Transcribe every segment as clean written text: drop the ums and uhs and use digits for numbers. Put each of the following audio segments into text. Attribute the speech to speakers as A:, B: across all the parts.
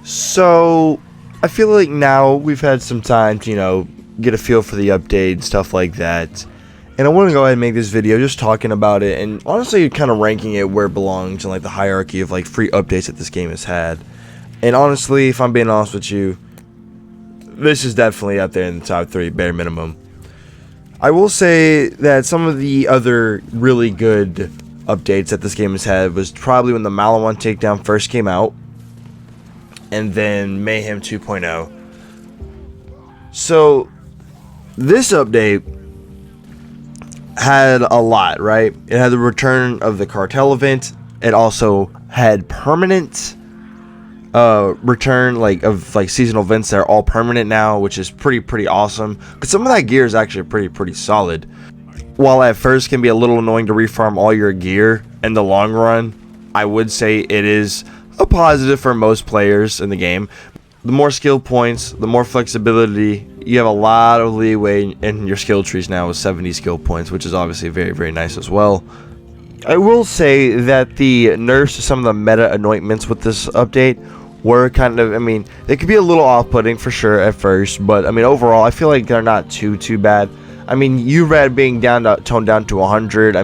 A: So, I feel like now we've had some time to, get a feel for the update, stuff like that. And I want to go ahead and make this video just talking about it and honestly kind of ranking it where it belongs in like the hierarchy of like free updates that this game has had. And honestly, if I'm being honest with you, this is definitely up there in the top 3, bare minimum. I will say that some of the other really good updates that this game has had was probably when the Maliwan takedown first came out, and then Mayhem 2.0. So this update had a lot, right? It had the return of the cartel event. It also had permanent return of seasonal events that are all permanent now, which is pretty awesome, because some of that gear is actually pretty solid. While at first can be a little annoying to refarm all your gear, in the long run I would say it is a positive for most players in the game. The more skill points, the more flexibility. You have a lot of leeway in your skill trees now with 70 skill points, which is obviously very nice as well. I will say that the nerfs to some of the meta anointments with this update were kind of, they could be a little off-putting for sure at first, but overall I feel like they're not too bad. URAD being toned down to 100,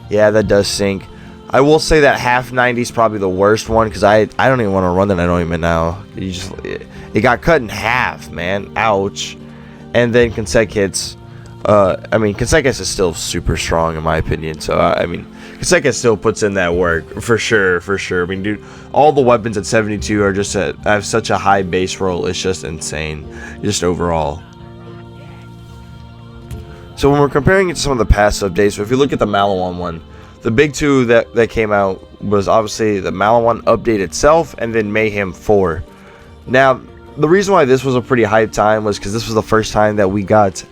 A: yeah, that does sink. I will say that half 90 is probably the worst one, because I don't even want to run that anointment now. It got cut in half, man. Ouch. And then consec hits. Consec hits is still super strong in my opinion. So consec hits still puts in that work for sure. Dude, all the weapons at 72 are just have such a high base roll. It's just insane, just overall. So when we're comparing it to some of the past updates, so if you look at the Maliwan one, the big two that came out was obviously the Maliwan update itself, and then Mayhem 4. Now, the reason why this was a pretty hype time was because this was the first time that we got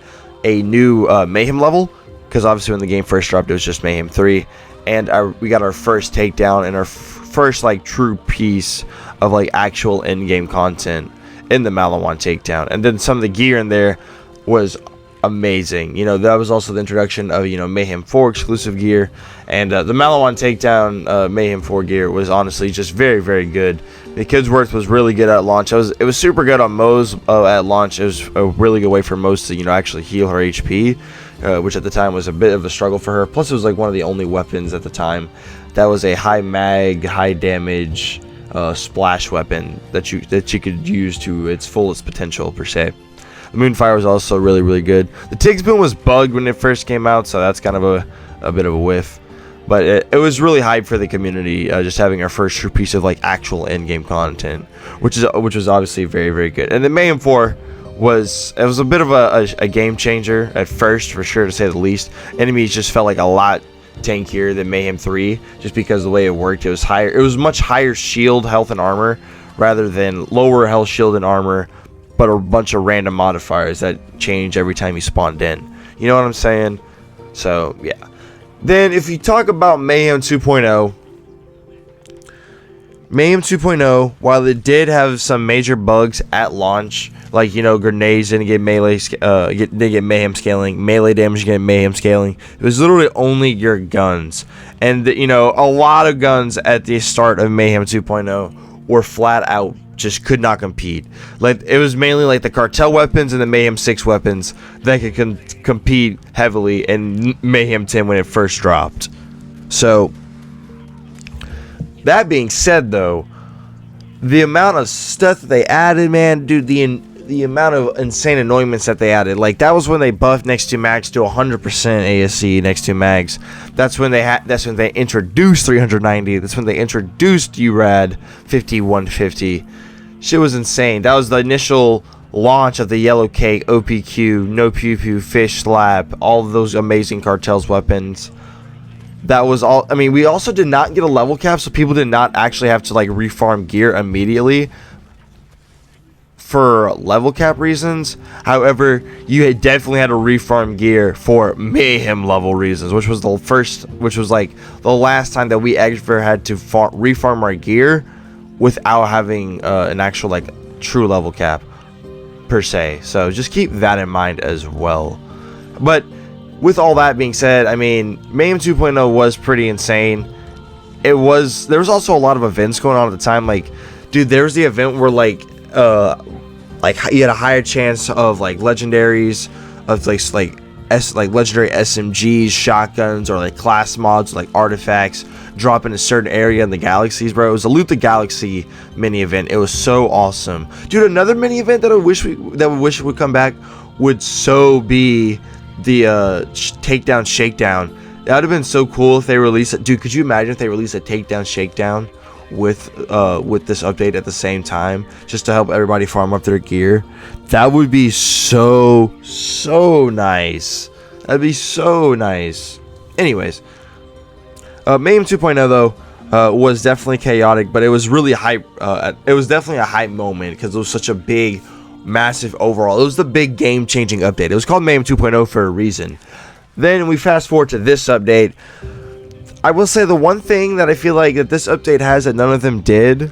A: a new Mayhem level, because obviously when the game first dropped it was just Mayhem 3, and we got our first takedown and our first true piece of actual in-game content in the Maliwan takedown. And then some of the gear in there was amazing. That was also the introduction of Mayhem 4 exclusive gear, and the Maliwan takedown Mayhem 4 gear was honestly just very good. The Kid's Worth was really good at launch. It was super good on Moe's at launch. It was a really good way for Moe's to actually heal her HP, which at the time was a bit of a struggle for her. Plus it was one of the only weapons at the time that was a high mag, high damage splash weapon that you could use to its fullest potential per se. The Moonfire was also really good. The Tiggs Boom was bugged when it first came out, so that's kind of a bit of a whiff. But it was really hype for the community, just having our first true piece of actual in-game content, which was obviously very good. And then Mayhem 4 was a bit of a game changer at first, for sure, to say the least. Enemies just felt a lot tankier than Mayhem 3, just because of the way it worked. It was much higher shield, health, and armor, rather than lower health, shield, and armor, but a bunch of random modifiers that change every time you spawned in. You know what I'm saying? So, yeah. Then, if you talk about Mayhem 2.0, while it did have some major bugs at launch, grenades didn't get melee, didn't get Mayhem scaling, melee damage didn't get Mayhem scaling. It was literally only your guns. And, a lot of guns at the start of Mayhem 2.0 were flat out just could not compete. It was mainly the cartel weapons and the Mayhem 6 weapons that could compete heavily in Mayhem 10 when it first dropped. So that being said, though, the amount of stuff that they added, man, dude, the amount of insane anointments that they added, that was when they buffed next to mags to 100% ASC next to mags. That's when they introduced 390. That's when they introduced URAD 5150. Shit was insane. That was the initial launch of the Yellow Cake, OPQ, No Pew Pew, Fish Slap, all of those amazing cartels weapons. That was all. We also did not get a level cap, so people did not actually have to refarm gear immediately for level cap reasons. However, you had definitely had to refarm gear for Mayhem level reasons, which was the last time that we ever had to refarm our gear without having an actual true level cap per se. So just keep that in mind as well. But with all that being said, Mayhem 2.0 was pretty insane. There was also a lot of events going on at the time, dude, there was the event where like you had a higher chance of like legendaries, of like legendary SMGs, shotguns, or like class mods, like artifacts drop in a certain area in the galaxies, bro. It was a Loot the Galaxy mini event. It was so awesome, dude. Another mini event that I wish would come back would so be the takedown shakedown. That would have been so cool if they released it, dude. Could you imagine if they released a takedown shakedown with this update at the same time, just to help everybody farm up their gear? That would be so nice. That'd be so nice. Anyways, Mayhem 2.0 though was definitely chaotic, but it was really hype. It was definitely a hype moment because it was such a big, massive overall. It was the big game-changing update. It was called Mayhem 2.0 for a reason. Then we fast forward to this update. I will say the one thing that I feel like that this update has that none of them did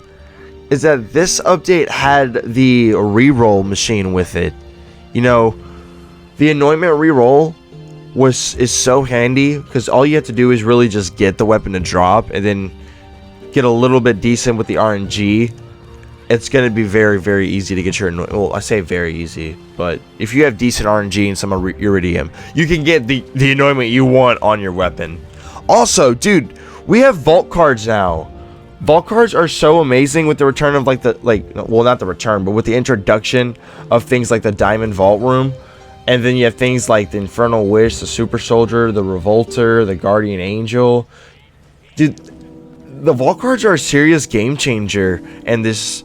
A: is that this update had the reroll machine with it. You know, the anointment reroll is so handy because all you have to do is really just get the weapon to drop and then get a little bit decent with the RNG. It's going to be very easy to get your, well, I say very easy, but if you have decent RNG and some iridium, you can get the anointment you want on your weapon. Also, dude, we have vault cards now. Vault cards are so amazing with the return of well, not the return, but with the introduction of things like the Diamond Vault Room. And then you have things like the Infernal Wish, the Super Soldier, the Revolter, the Guardian Angel. Dude, the vault cards are a serious game changer in this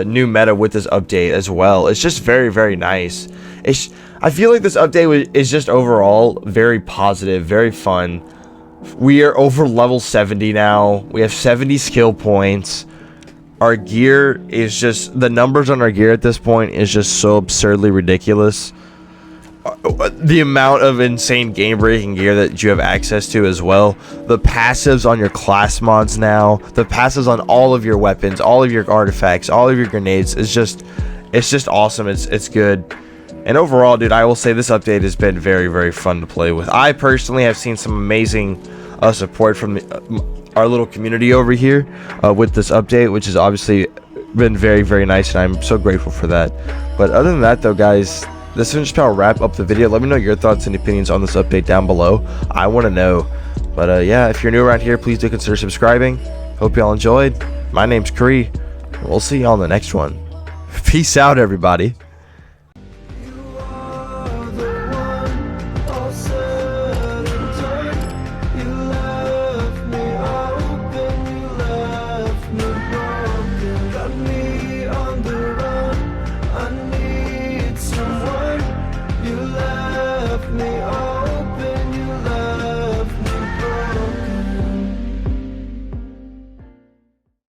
A: new meta with this update as well. It's just very nice. I feel like this update is just overall very positive, very fun. We are over level 70 now. We have 70 skill points. Our gear is just, the numbers on our gear at this point is just so absurdly ridiculous. The amount of insane game-breaking gear that you have access to as well. The passives on your class mods now. The passives on all of your weapons, all of your artifacts, all of your grenades. It's just awesome. It's good. And overall, dude, I will say this update has been very fun to play with. I personally have seen some amazing support from our little community over here with this update, which has obviously been very nice, and I'm so grateful for that. But other than that, though, guys, this is just about wrap up the video. Let me know your thoughts and opinions on this update down below. I want to know. But yeah, if you're new around here, please do consider subscribing. Hope y'all enjoyed. My name's Kree. We'll see y'all in the next one. Peace out, everybody.
B: Me